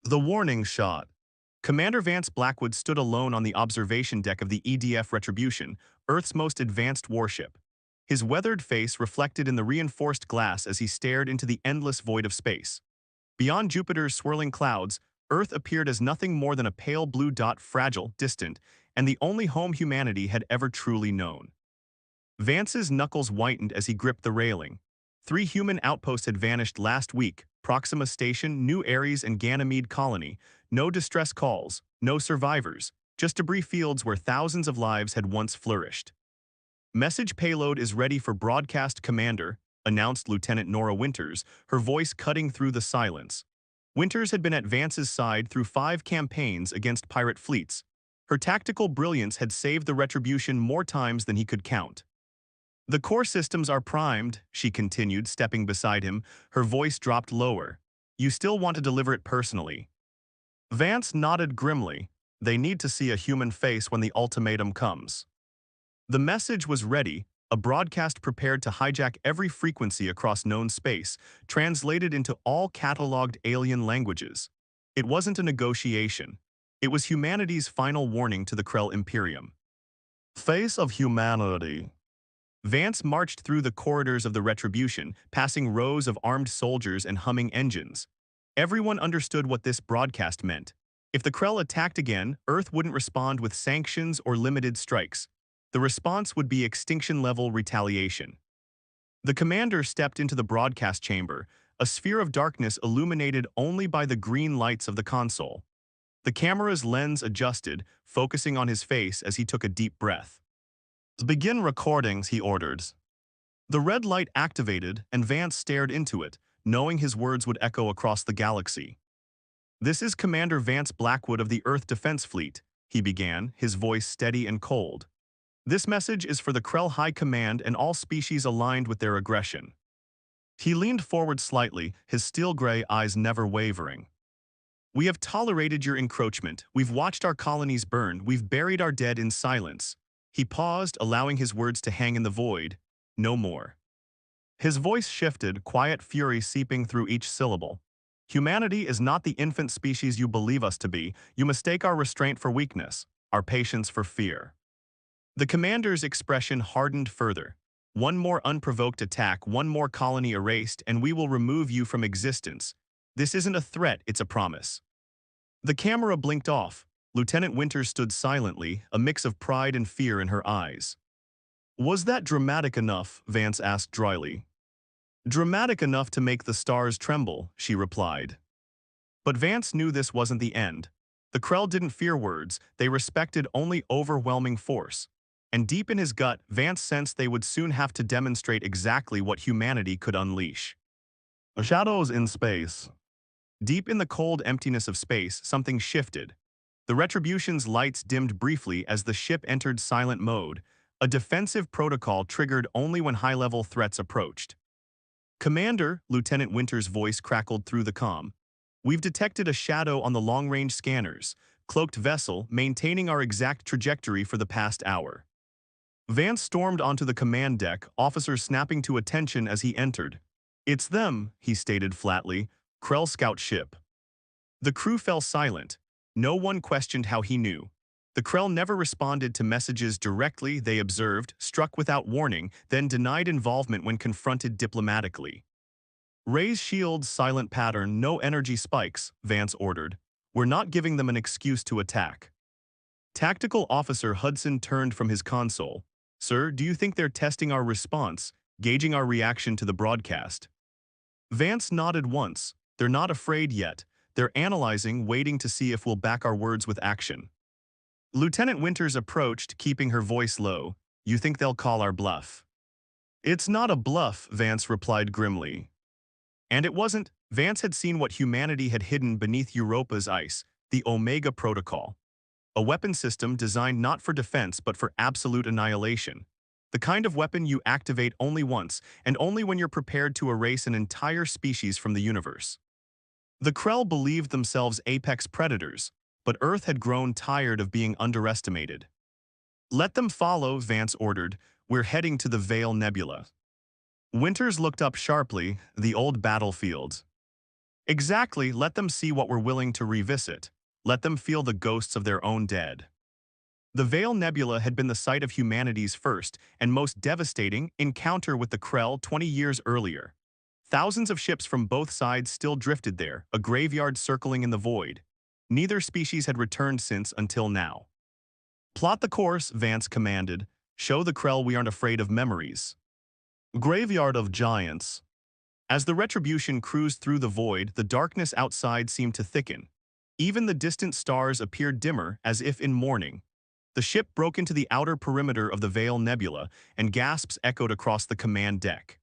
The warning shot. Commander Vance Blackwood stood alone on the observation deck of the EDF Retribution, Earth's most advanced warship. His weathered face reflected in the reinforced glass as he stared into the endless void of space. Beyond Jupiter's swirling clouds, Earth appeared as nothing more than a pale blue dot, fragile, distant, and the only home humanity had ever truly known. Vance's knuckles whitened as he gripped the railing. 3 human outposts had vanished last week: Proxima Station, New Ares, and Ganymede Colony. No distress calls, no survivors, just debris fields where thousands of lives had once flourished. Message payload is ready for broadcast, Commander, announced Lieutenant Nora Winters, her voice cutting through the silence. Winters had been at Vance's side through 5 campaigns against pirate fleets. Her tactical brilliance had saved the Retribution more times than he could count. The core systems are primed, she continued, stepping beside him. Her voice dropped lower. You still want to deliver it personally? Vance nodded grimly. They need to see a human face when the ultimatum comes. The message was ready, a broadcast prepared to hijack every frequency across known space, translated into all cataloged alien languages. It wasn't a negotiation. It was humanity's final warning to the Krell Imperium. Face of humanity. Vance marched through the corridors of the Retribution, passing rows of armed soldiers and humming engines. Everyone understood what this broadcast meant. If the Krell attacked again, Earth wouldn't respond with sanctions or limited strikes. The response would be extinction-level retaliation. The commander stepped into the broadcast chamber, a sphere of darkness illuminated only by the green lights of the console. The camera's lens adjusted, focusing on his face as he took a deep breath. Begin recordings, he ordered. The red light activated, and Vance stared into it, knowing his words would echo across the galaxy. This is Commander Vance Blackwood of the Earth Defense Fleet, he began, his voice steady and cold. This message is for the Krell High Command and all species aligned with their aggression. He leaned forward slightly, his steel-gray eyes never wavering. We have tolerated your encroachment, we've watched our colonies burn, we've buried our dead in silence. He paused, allowing his words to hang in the void. No more. His voice shifted, quiet fury seeping through each syllable. Humanity is not the infant species you believe us to be. You mistake our restraint for weakness, our patience for fear. The commander's expression hardened further. One more unprovoked attack, one more colony erased, and we will remove you from existence. This isn't a threat, it's a promise. The camera blinked off. Lieutenant Winters stood silently, a mix of pride and fear in her eyes. Was that dramatic enough? Vance asked dryly. Dramatic enough to make the stars tremble, she replied. But Vance knew this wasn't the end. The Krell didn't fear words, they respected only overwhelming force. And deep in his gut, Vance sensed they would soon have to demonstrate exactly what humanity could unleash. Shadows in space. Deep in the cold emptiness of space, something shifted. The Retribution's lights dimmed briefly as the ship entered silent mode, a defensive protocol triggered only when high-level threats approached. Commander, Lieutenant Winters' voice crackled through the comm. We've detected a shadow on the long-range scanners, cloaked vessel, maintaining our exact trajectory for the past hour. Vance stormed onto the command deck, officers snapping to attention as he entered. It's them, he stated flatly, Krell scout ship. The crew fell silent. No one questioned how he knew. The Krell never responded to messages directly, they observed, struck without warning, then denied involvement when confronted diplomatically. Raise shields, silent pattern, no energy spikes, Vance ordered. We're not giving them an excuse to attack. Tactical Officer Hudson turned from his console. Sir, do you think they're testing our response, gauging our reaction to the broadcast? Vance nodded once. They're not afraid yet. They're analyzing, waiting to see if we'll back our words with action. Lieutenant Winters approached, keeping her voice low. You think they'll call our bluff? It's not a bluff, Vance replied grimly. And it wasn't. Vance had seen what humanity had hidden beneath Europa's ice, the Omega Protocol. A weapon system designed not for defense but for absolute annihilation. The kind of weapon you activate only once, and only when you're prepared to erase an entire species from the universe. The Krell believed themselves apex predators, but Earth had grown tired of being underestimated. Let them follow, Vance ordered. We're heading to the Veil Nebula. Winters looked up sharply, the old battlefield. Exactly, let them see what we're willing to revisit. Let them feel the ghosts of their own dead. The Veil Nebula had been the site of humanity's first and most devastating encounter with the Krell 20 years earlier. Thousands of ships from both sides still drifted there, a graveyard circling in the void. Neither species had returned since until now. Plot the course, Vance commanded. Show the Krell we aren't afraid of memories. Graveyard of Giants. As the Retribution cruised through the void, the darkness outside seemed to thicken. Even the distant stars appeared dimmer, as if in mourning. The ship broke into the outer perimeter of the Veil Nebula, and gasps echoed across the command deck.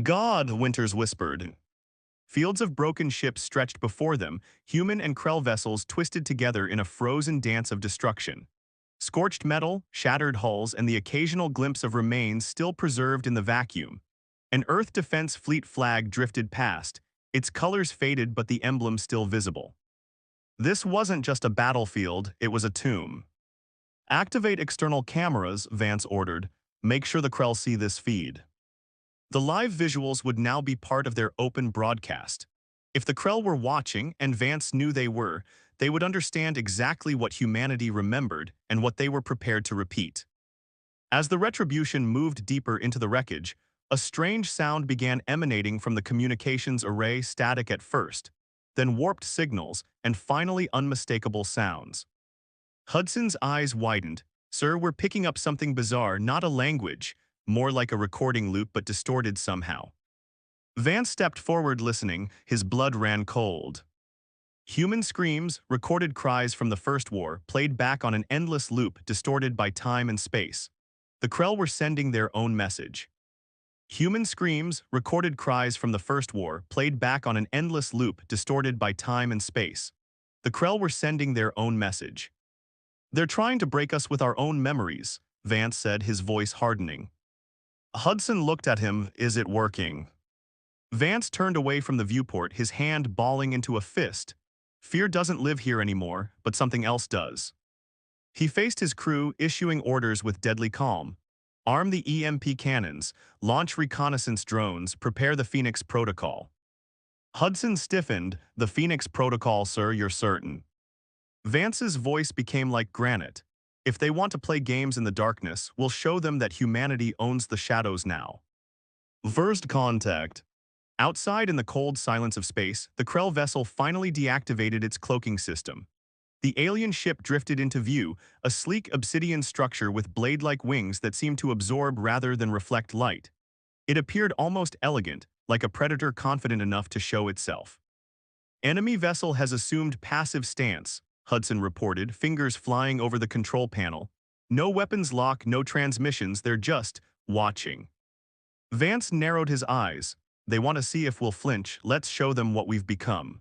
God, Winters whispered. Fields of broken ships stretched before them, human and Krell vessels twisted together in a frozen dance of destruction. Scorched metal, shattered hulls, and the occasional glimpse of remains still preserved in the vacuum. An Earth Defense Fleet flag drifted past, its colors faded but the emblem still visible. This wasn't just a battlefield, it was a tomb. Activate external cameras, Vance ordered. Make sure the Krell see this feed. The live visuals would now be part of their open broadcast. If the Krell were watching, and Vance knew they would understand exactly what humanity remembered and what they were prepared to repeat. As the Retribution moved deeper into the wreckage, a strange sound began emanating from the communications array, static at first, then warped signals, and finally unmistakable sounds. Hudson's eyes widened. Sir, we're picking up something bizarre, not a language, more like a recording loop but distorted somehow. Vance stepped forward listening, his blood ran cold. Human screams, recorded cries from the First War, played back on an endless loop distorted by time and space. The Krell were sending their own message. Human screams, recorded cries from the First War, played back on an endless loop distorted by time and space. The Krell were sending their own message. They're trying to break us with our own memories, Vance said, his voice hardening. Hudson looked at him. Is it working? Vance turned away from the viewport, his hand balling into a fist. Fear doesn't live here anymore, but something else does. He faced his crew, issuing orders with deadly calm. Arm the EMP cannons, launch reconnaissance drones, prepare the Phoenix Protocol. Hudson stiffened. The Phoenix Protocol, sir, you're certain? Vance's voice became like granite. If they want to play games in the darkness, we'll show them that humanity owns the shadows now. First contact. Outside in the cold silence of space, the Krell vessel finally deactivated its cloaking system. The alien ship drifted into view, a sleek obsidian structure with blade-like wings that seemed to absorb rather than reflect light. It appeared almost elegant, like a predator confident enough to show itself. Enemy vessel has assumed passive stance, Hudson reported, fingers flying over the control panel. No weapons lock, no transmissions, they're just watching. Vance narrowed his eyes. They want to see if we'll flinch, let's show them what we've become.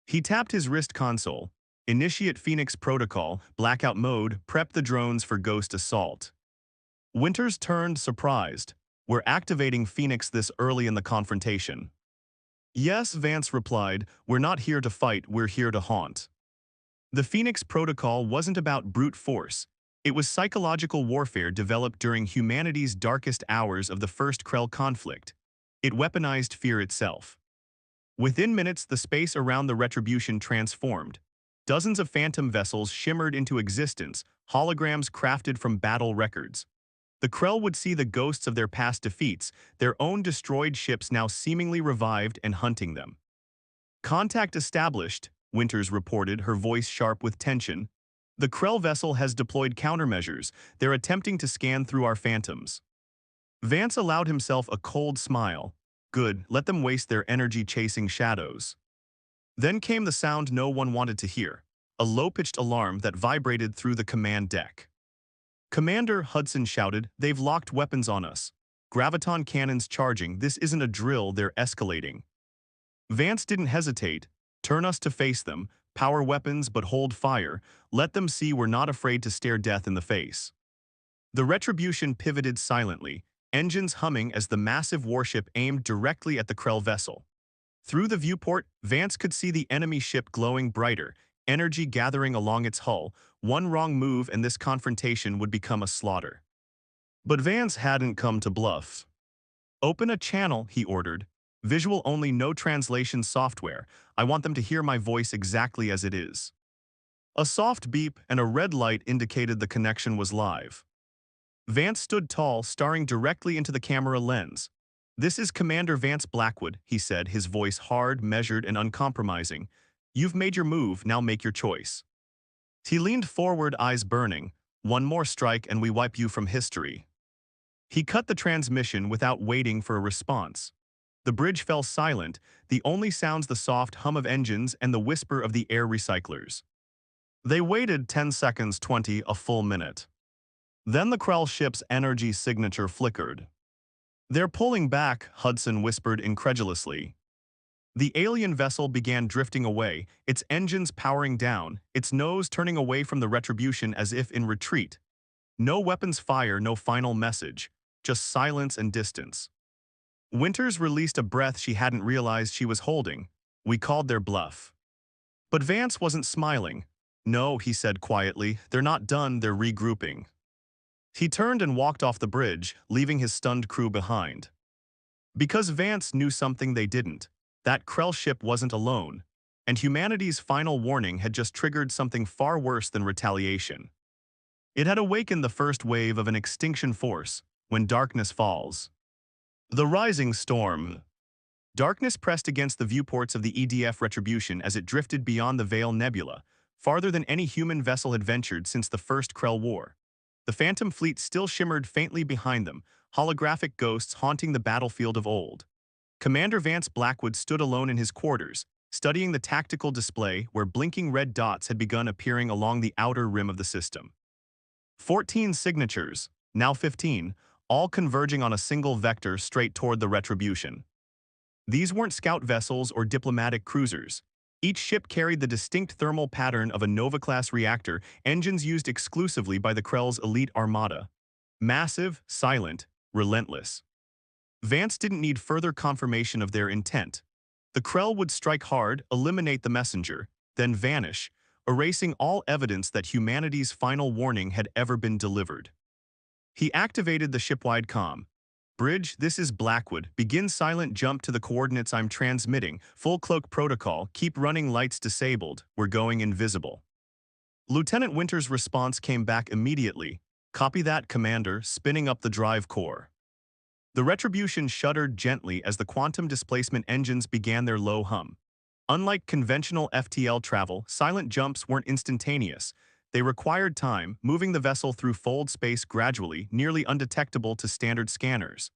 He tapped his wrist console. Initiate Phoenix Protocol, blackout mode, prep the drones for ghost assault. Winters turned, surprised. We're activating Phoenix this early in the confrontation. Yes, Vance replied, we're not here to fight, we're here to haunt. The Phoenix Protocol wasn't about brute force. It was psychological warfare developed during humanity's darkest hours of the first Krell conflict. It weaponized fear itself. Within minutes, the space around the Retribution transformed. Dozens of phantom vessels shimmered into existence, holograms crafted from battle records. The Krell would see the ghosts of their past defeats, their own destroyed ships now seemingly revived and hunting them. Contact established, Winters reported, her voice sharp with tension. The Krell vessel has deployed countermeasures. They're attempting to scan through our phantoms. Vance allowed himself a cold smile. Good, let them waste their energy chasing shadows. Then came the sound no one wanted to hear, a low-pitched alarm that vibrated through the command deck. Commander, Hudson shouted, they've locked weapons on us. Graviton cannons charging, this isn't a drill, they're escalating. Vance didn't hesitate. Turn us to face them, power weapons but hold fire, let them see we're not afraid to stare death in the face. The Retribution pivoted silently, engines humming as the massive warship aimed directly at the Krell vessel. Through the viewport, Vance could see the enemy ship glowing brighter, energy gathering along its hull. One wrong move and this confrontation would become a slaughter. But Vance hadn't come to bluff. Open a channel, he ordered. Visual only, no translation software. I want them to hear my voice exactly as it is. A soft beep and a red light indicated the connection was live. Vance stood tall, staring directly into the camera lens. "This is Commander Vance Blackwood," he said, his voice hard, measured, and uncompromising. "You've made your move, now make your choice." He leaned forward, eyes burning. "One more strike and we wipe you from history." He cut the transmission without waiting for a response. The bridge fell silent, the only sounds the soft hum of engines and the whisper of the air recyclers. They waited 10 seconds, 20, a full minute. Then the Krell ship's energy signature flickered. "They're pulling back," Hudson whispered incredulously. The alien vessel began drifting away, its engines powering down, its nose turning away from the Retribution as if in retreat. No weapons fire, no final message, just silence and distance. Winters released a breath she hadn't realized she was holding. "We called their bluff." But Vance wasn't smiling. "No," he said quietly, "they're not done, they're regrouping." He turned and walked off the bridge, leaving his stunned crew behind. Because Vance knew something they didn't. That Krell ship wasn't alone, and humanity's final warning had just triggered something far worse than retaliation. It had awakened the first wave of an extinction force, when darkness falls. The rising storm. Darkness pressed against the viewports of the EDF Retribution as it drifted beyond the Veil Nebula, farther than any human vessel had ventured since the First Krell War. The Phantom Fleet still shimmered faintly behind them, holographic ghosts haunting the battlefield of old. Commander Vance Blackwood stood alone in his quarters, studying the tactical display where blinking red dots had begun appearing along the outer rim of the system. 14 signatures, now 15, all converging on a single vector straight toward the Retribution. These weren't scout vessels or diplomatic cruisers. Each ship carried the distinct thermal pattern of a Nova-class reactor, engines used exclusively by the Krell's elite armada. Massive, silent, relentless. Vance didn't need further confirmation of their intent. The Krell would strike hard, eliminate the messenger, then vanish, erasing all evidence that humanity's final warning had ever been delivered. He activated the shipwide comm. "Bridge, this is Blackwood. Begin silent jump to the coordinates I'm transmitting. Full cloak protocol. Keep running lights disabled. We're going invisible." Lieutenant Winter's response came back immediately. "Copy that, Commander," spinning up the drive core. The Retribution shuddered gently as the quantum displacement engines began their low hum. Unlike conventional FTL travel, silent jumps weren't instantaneous. They required time, moving the vessel through fold space gradually, nearly undetectable to standard scanners.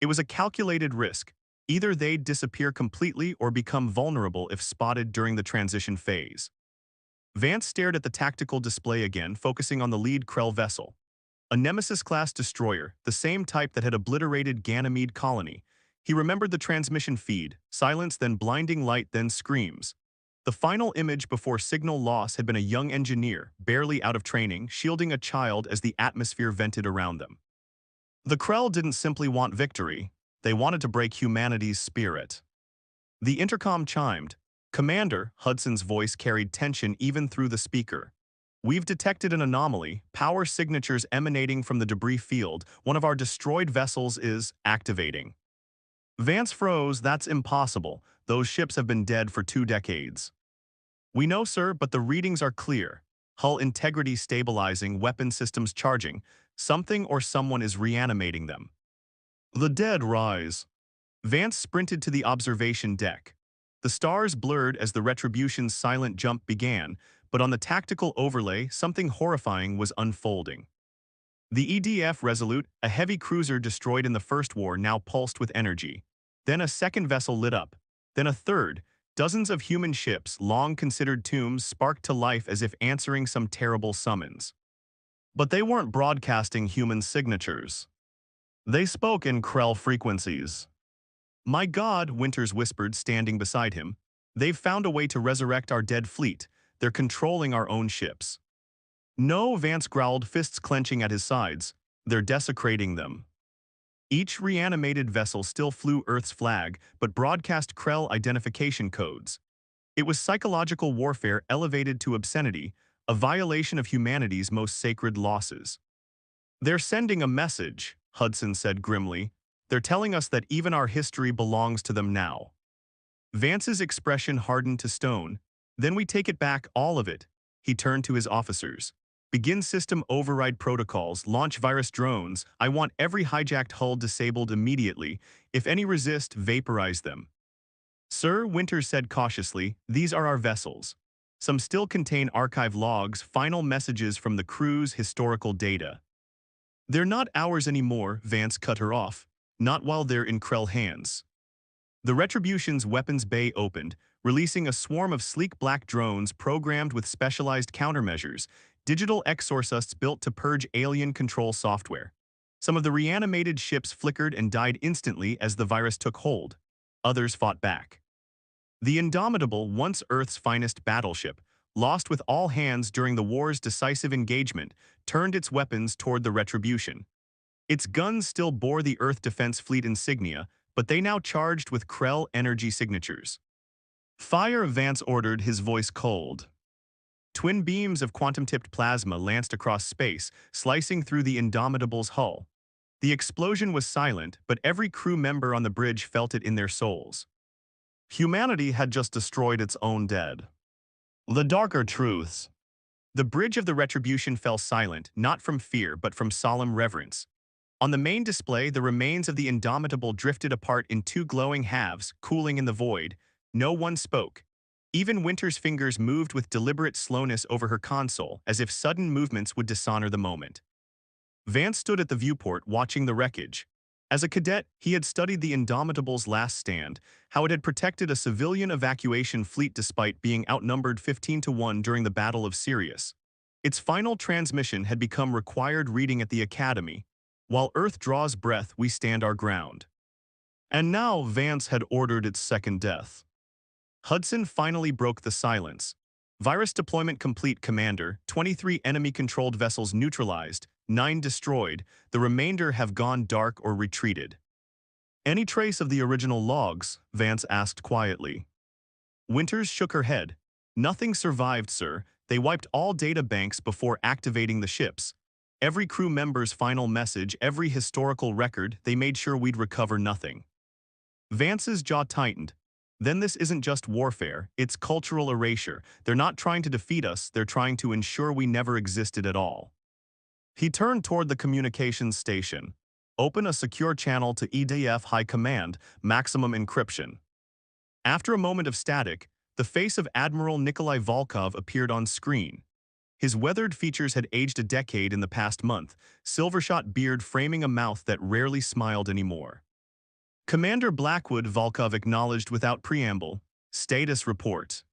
It was a calculated risk. Either they'd disappear completely or become vulnerable if spotted during the transition phase. Vance stared at the tactical display again, focusing on the lead Krell vessel. A Nemesis-class destroyer, the same type that had obliterated Ganymede colony. He remembered the transmission feed: silence, then blinding light, then screams. The final image before signal loss had been a young engineer, barely out of training, shielding a child as the atmosphere vented around them. The Krell didn't simply want victory, they wanted to break humanity's spirit. The intercom chimed. "Commander," Hudson's voice carried tension even through the speaker. "We've detected an anomaly, power signatures emanating from the debris field. One of our destroyed vessels is activating." Vance froze. "That's impossible. Those ships have been dead for 2 decades. "We know, sir, but the readings are clear. Hull integrity stabilizing, weapon systems charging. Something or someone is reanimating them." The dead rise. Vance sprinted to the observation deck. The stars blurred as the Retribution's silent jump began, but on the tactical overlay, something horrifying was unfolding. The EDF Resolute, a heavy cruiser destroyed in the First War, now pulsed with energy. Then a second vessel lit up. Then a third. Dozens of human ships, long considered tombs, sparked to life as if answering some terrible summons. But they weren't broadcasting human signatures. They spoke in Krell frequencies. "My God," Winters whispered, standing beside him. "They've found a way to resurrect our dead fleet. They're controlling our own ships." "No," Vance growled, fists clenching at his sides. "They're desecrating them." Each reanimated vessel still flew Earth's flag, but broadcast Krell identification codes. It was psychological warfare elevated to obscenity, a violation of humanity's most sacred losses. "They're sending a message," Hudson said grimly. They're telling us that even our history belongs to them now. Vance's expression hardened to stone. Then we take it back, all of it. He turned to his officers. Begin system override protocols, launch virus drones. I want every hijacked hull disabled immediately. If any resist, vaporize them. Sir, Winters said cautiously, these are our vessels. Some still contain archive logs, final messages from the crew's historical data. They're not ours anymore, Vance cut her off. Not while they're in Krell hands. The Retribution's weapons bay opened, releasing a swarm of sleek black drones programmed with specialized countermeasures, digital exorcists built to purge alien control software. Some of the reanimated ships flickered and died instantly as the virus took hold. Others fought back. The Indomitable, once Earth's finest battleship, lost with all hands during the war's decisive engagement, turned its weapons toward the Retribution. Its guns still bore the Earth Defense Fleet insignia, but they now charged with Krell energy signatures. Fire, Vance ordered, his voice cold. Twin beams of quantum-tipped plasma lanced across space, slicing through the Indomitable's hull. The explosion was silent, but every crew member on the bridge felt it in their souls. Humanity had just destroyed its own dead. The darker truths. The bridge of the Retribution fell silent, not from fear but from solemn reverence. On the main display, the remains of the Indomitable drifted apart in two glowing halves, cooling in the void. No one spoke. Even Winter's fingers moved with deliberate slowness over her console, as if sudden movements would dishonor the moment. Vance stood at the viewport, watching the wreckage. As a cadet, he had studied the Indomitable's last stand, how it had protected a civilian evacuation fleet despite being outnumbered 15-1 during the Battle of Sirius. Its final transmission had become required reading at the Academy. While Earth draws breath, we stand our ground. And now Vance had ordered its second death. Hudson finally broke the silence. Virus deployment complete, Commander. 23 enemy-controlled vessels neutralized, 9 destroyed. The remainder have gone dark or retreated. Any trace of the original logs? Vance asked quietly. Winters shook her head. Nothing survived, sir. They wiped all data banks before activating the ships. Every crew member's final message, every historical record, they made sure we'd recover nothing. Vance's jaw tightened. Then this isn't just warfare, it's cultural erasure. They're not trying to defeat us, they're trying to ensure we never existed at all. He turned toward the communications station. Open a secure channel to EDF High Command, maximum encryption. After a moment of static, the face of Admiral Nikolai Volkov appeared on screen. His weathered features had aged a decade in the past month, silver-shot beard framing a mouth that rarely smiled anymore. Commander Blackwood, Volkov acknowledged without preamble. Status report.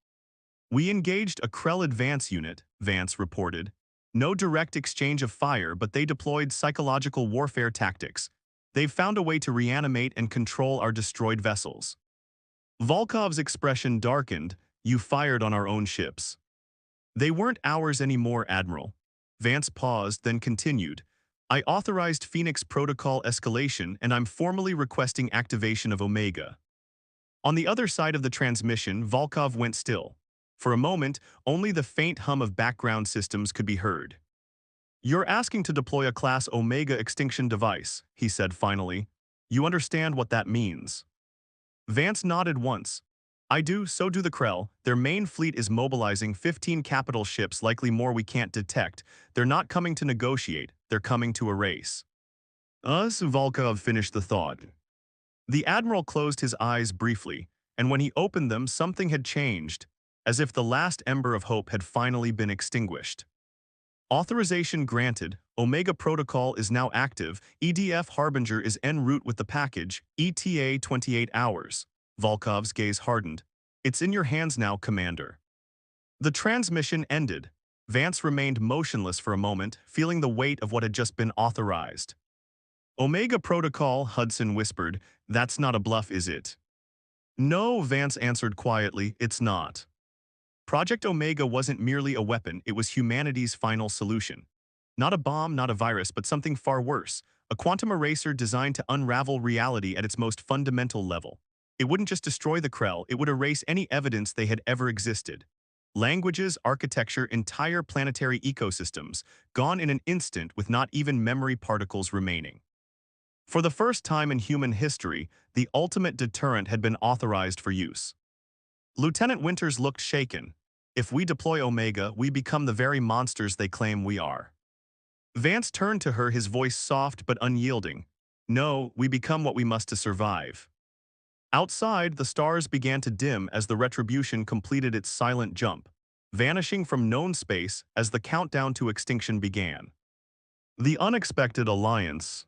We engaged a Krell advance unit, Vance reported. No direct exchange of fire, but they deployed psychological warfare tactics. They've found a way to reanimate and control our destroyed vessels. Volkov's expression darkened. You fired on our own ships. They weren't ours anymore, Admiral. Vance paused, then continued. I authorized Phoenix protocol escalation, and I'm formally requesting activation of Omega. On the other side of the transmission, Volkov went still. For a moment, only the faint hum of background systems could be heard. You're asking to deploy a Class Omega extinction device, he said finally. You understand what that means? Vance nodded once. I do, so do the Krell. Their main fleet is mobilizing 15 capital ships, likely more we can't detect. They're not coming to negotiate, they're coming to erase. Us, Volkov finished the thought. The Admiral closed his eyes briefly, and when he opened them, something had changed, as if the last ember of hope had finally been extinguished. Authorization granted. Omega Protocol is now active. EDF Harbinger is en route with the package. ETA 28 hours. Volkov's gaze hardened. It's in your hands now, Commander. The transmission ended. Vance remained motionless for a moment, feeling the weight of what had just been authorized. Omega Protocol, Hudson whispered. That's not a bluff, is it? No, Vance answered quietly, it's not. Project Omega wasn't merely a weapon, it was humanity's final solution. Not a bomb, not a virus, but something far worse. A quantum eraser designed to unravel reality at its most fundamental level. It wouldn't just destroy the Krell, it would erase any evidence they had ever existed. Languages, architecture, entire planetary ecosystems, gone in an instant with not even memory particles remaining. For the first time in human history, the ultimate deterrent had been authorized for use. Lieutenant Winters looked shaken. If we deploy Omega, we become the very monsters they claim we are. Vance turned to her, his voice soft but unyielding. No, we become what we must to survive. Outside, the stars began to dim as the Retribution completed its silent jump, vanishing from known space as the countdown to extinction began. The unexpected alliance.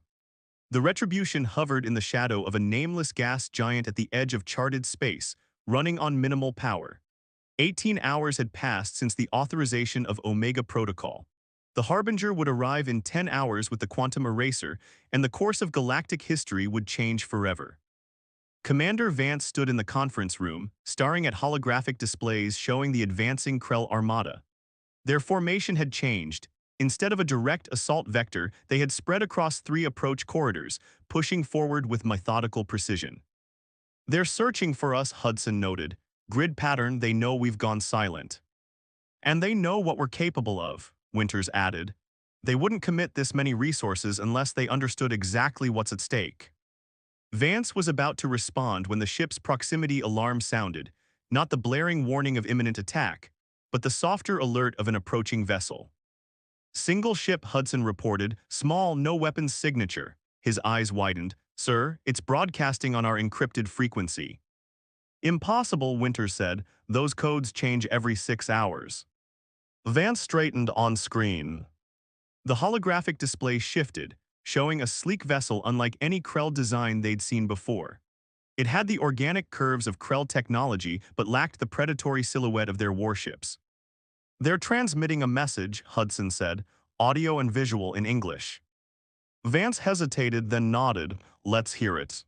The Retribution hovered in the shadow of a nameless gas giant at the edge of charted space, running on minimal power. 18 hours had passed since the authorization of Omega Protocol. The Harbinger would arrive in 10 hours with the quantum eraser, and the course of galactic history would change forever. Commander Vance stood in the conference room, staring at holographic displays showing the advancing Krell armada. Their formation had changed. Instead of a direct assault vector, they had spread across 3 approach corridors, pushing forward with methodical precision. They're searching for us, Hudson noted. Grid pattern, they know we've gone silent. And they know what we're capable of, Winters added. They wouldn't commit this many resources unless they understood exactly what's at stake. Vance was about to respond when the ship's proximity alarm sounded, not the blaring warning of imminent attack, but the softer alert of an approaching vessel. Single ship, Hudson reported, small, no weapons signature. His eyes widened. Sir, it's broadcasting on our encrypted frequency. Impossible, Winters said. Those codes change every 6 hours. Vance straightened on screen. The holographic display shifted, showing a sleek vessel unlike any Krell design they'd seen before. It had the organic curves of Krell technology but lacked the predatory silhouette of their warships. They're transmitting a message, Hudson said, audio and visual in English. Vance hesitated, then nodded. Let's hear it.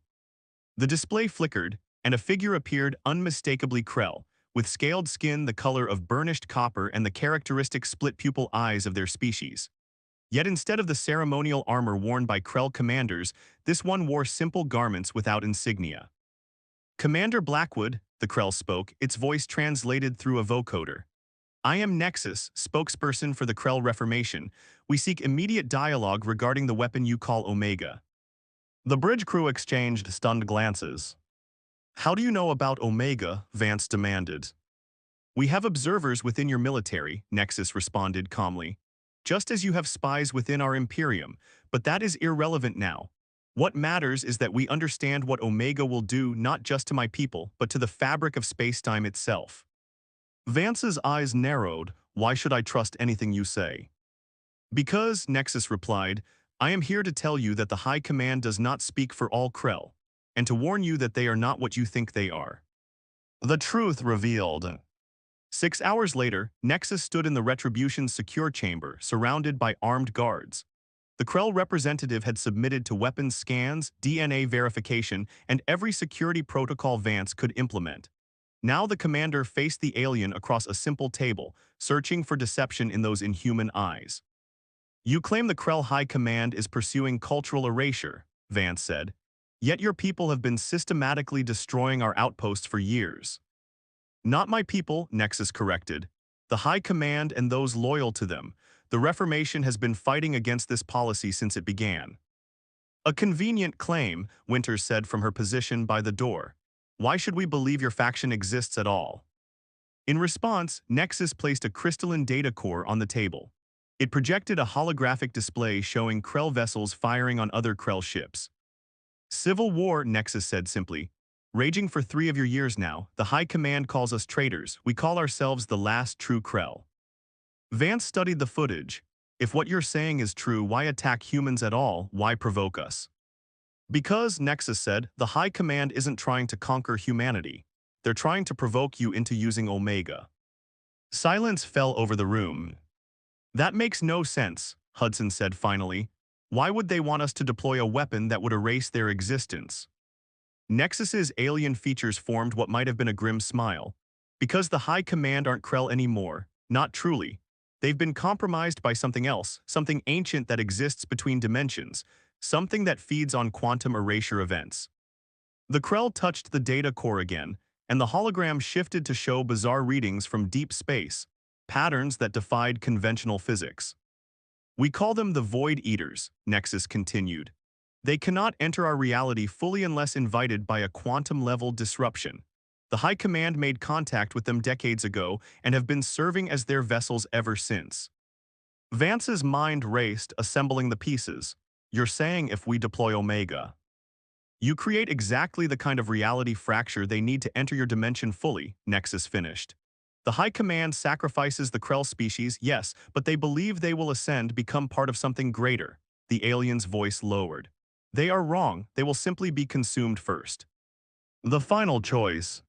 The display flickered, and a figure appeared, unmistakably Krell, with scaled skin the color of burnished copper and the characteristic split-pupil eyes of their species. Yet instead of the ceremonial armor worn by Krell commanders, this one wore simple garments without insignia. Commander Blackwood, the Krell spoke, its voice translated through a vocoder. I am Nexus, spokesperson for the Krell Reformation. We seek immediate dialogue regarding the weapon you call Omega. The bridge crew exchanged stunned glances. How do you know about Omega? Vance demanded. We have observers within your military, Nexus responded calmly. Just as you have spies within our Imperium, but that is irrelevant now. What matters is that we understand what Omega will do not just to my people, but to the fabric of spacetime itself. Vance's eyes narrowed. Why should I trust anything you say? Because, Nexus replied, I am here to tell you that the High Command does not speak for all Krell, and to warn you that they are not what you think they are. The truth revealed. 6 hours later, Nexus stood in the Retribution's secure chamber, surrounded by armed guards. The Krell representative had submitted to weapons scans, DNA verification, and every security protocol Vance could implement. Now the commander faced the alien across a simple table, searching for deception in those inhuman eyes. You claim the Krell High Command is pursuing cultural erasure, Vance said. Yet your people have been systematically destroying our outposts for years. Not my people, Nexus corrected. The High Command and those loyal to them. The Reformation has been fighting against this policy since it began. A convenient claim, Winters said from her position by the door. Why should we believe your faction exists at all? In response, Nexus placed a crystalline data core on the table. It projected a holographic display showing Krell vessels firing on other Krell ships. Civil war, Nexus said simply. Raging for 3 of your years now, the High Command calls us traitors. We call ourselves the last true Krell. Vance studied the footage. If what you're saying is true, why attack humans at all? Why provoke us? Because, Nexus said, the High Command isn't trying to conquer humanity. They're trying to provoke you into using Omega. Silence fell over the room. That makes no sense, Hudson said finally. Why would they want us to deploy a weapon that would erase their existence? Nexus's alien features formed what might have been a grim smile. Because the High Command aren't Krell anymore, not truly. They've been compromised by something else, something ancient that exists between dimensions, something that feeds on quantum erasure events. The Krell touched the data core again, and the hologram shifted to show bizarre readings from deep space, patterns that defied conventional physics. We call them the Void Eaters, Nexus continued. They cannot enter our reality fully unless invited by a quantum-level disruption. The High Command made contact with them decades ago and have been serving as their vessels ever since. Vance's mind raced, assembling the pieces. You're saying if we deploy Omega, you create exactly the kind of reality fracture they need to enter your dimension fully, Nexus finished. The High Command sacrifices the Krell species, yes, but they believe they will ascend, become part of something greater. The alien's voice lowered. They are wrong, they will simply be consumed first. The final choice.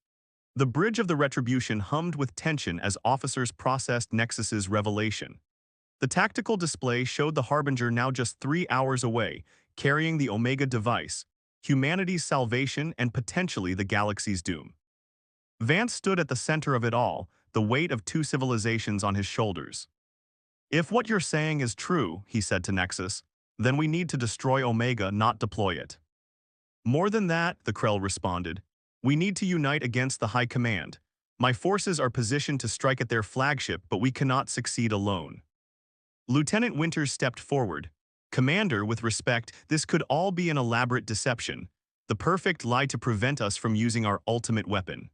The bridge of the Retribution hummed with tension as officers processed Nexus's revelation. The tactical display showed the Harbinger now just 3 hours away, carrying the Omega device, humanity's salvation and potentially the galaxy's doom. Vance stood at the center of it all, the weight of 2 civilizations on his shoulders. If what you're saying is true, he said to Nexus, then we need to destroy Omega, not deploy it. More than that, the Krell responded. We need to unite against the High Command. My forces are positioned to strike at their flagship, but we cannot succeed alone. Lieutenant Winters stepped forward. Commander, with respect, this could all be an elaborate deception, the perfect lie to prevent us from using our ultimate weapon.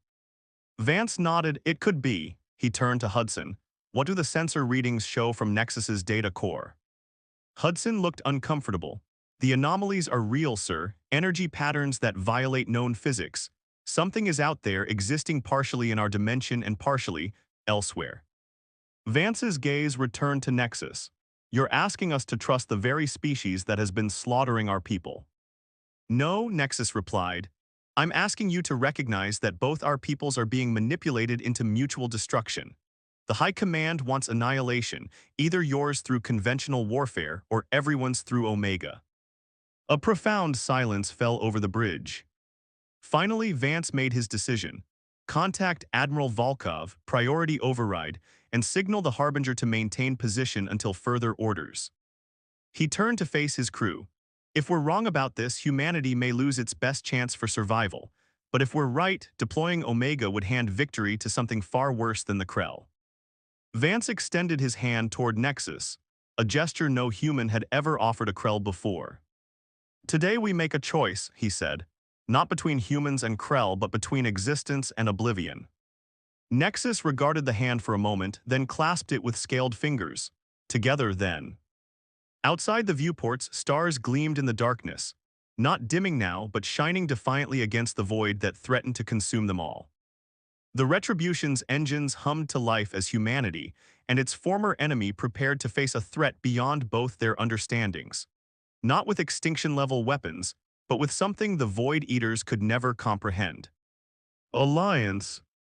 Vance nodded. It could be. He turned to Hudson. What do the sensor readings show from Nexus's data core? Hudson looked uncomfortable. The anomalies are real, sir, energy patterns that violate known physics. Something is out there, existing partially in our dimension and partially elsewhere. Vance's gaze returned to Nexus. You're asking us to trust the very species that has been slaughtering our people. No, Nexus replied. I'm asking you to recognize that both our peoples are being manipulated into mutual destruction. The High Command wants annihilation, either yours through conventional warfare or everyone's through Omega. A profound silence fell over the bridge. Finally, Vance made his decision. Contact Admiral Volkov, priority override, and signal the Harbinger to maintain position until further orders. He turned to face his crew. If we're wrong about this, humanity may lose its best chance for survival. But if we're right, deploying Omega would hand victory to something far worse than the Krell. Vance extended his hand toward Nexus, a gesture no human had ever offered a Krell before. Today we make a choice, he said. Not between humans and Krell, but between existence and oblivion. Nexus regarded the hand for a moment, then clasped it with scaled fingers. Together, then. Outside the viewports, stars gleamed in the darkness, not dimming now, but shining defiantly against the void that threatened to consume them all. The Retribution's engines hummed to life as humanity and its former enemy prepared to face a threat beyond both their understandings. Not with extinction-level weapons, but with something the Void Eaters could never comprehend. Alliance.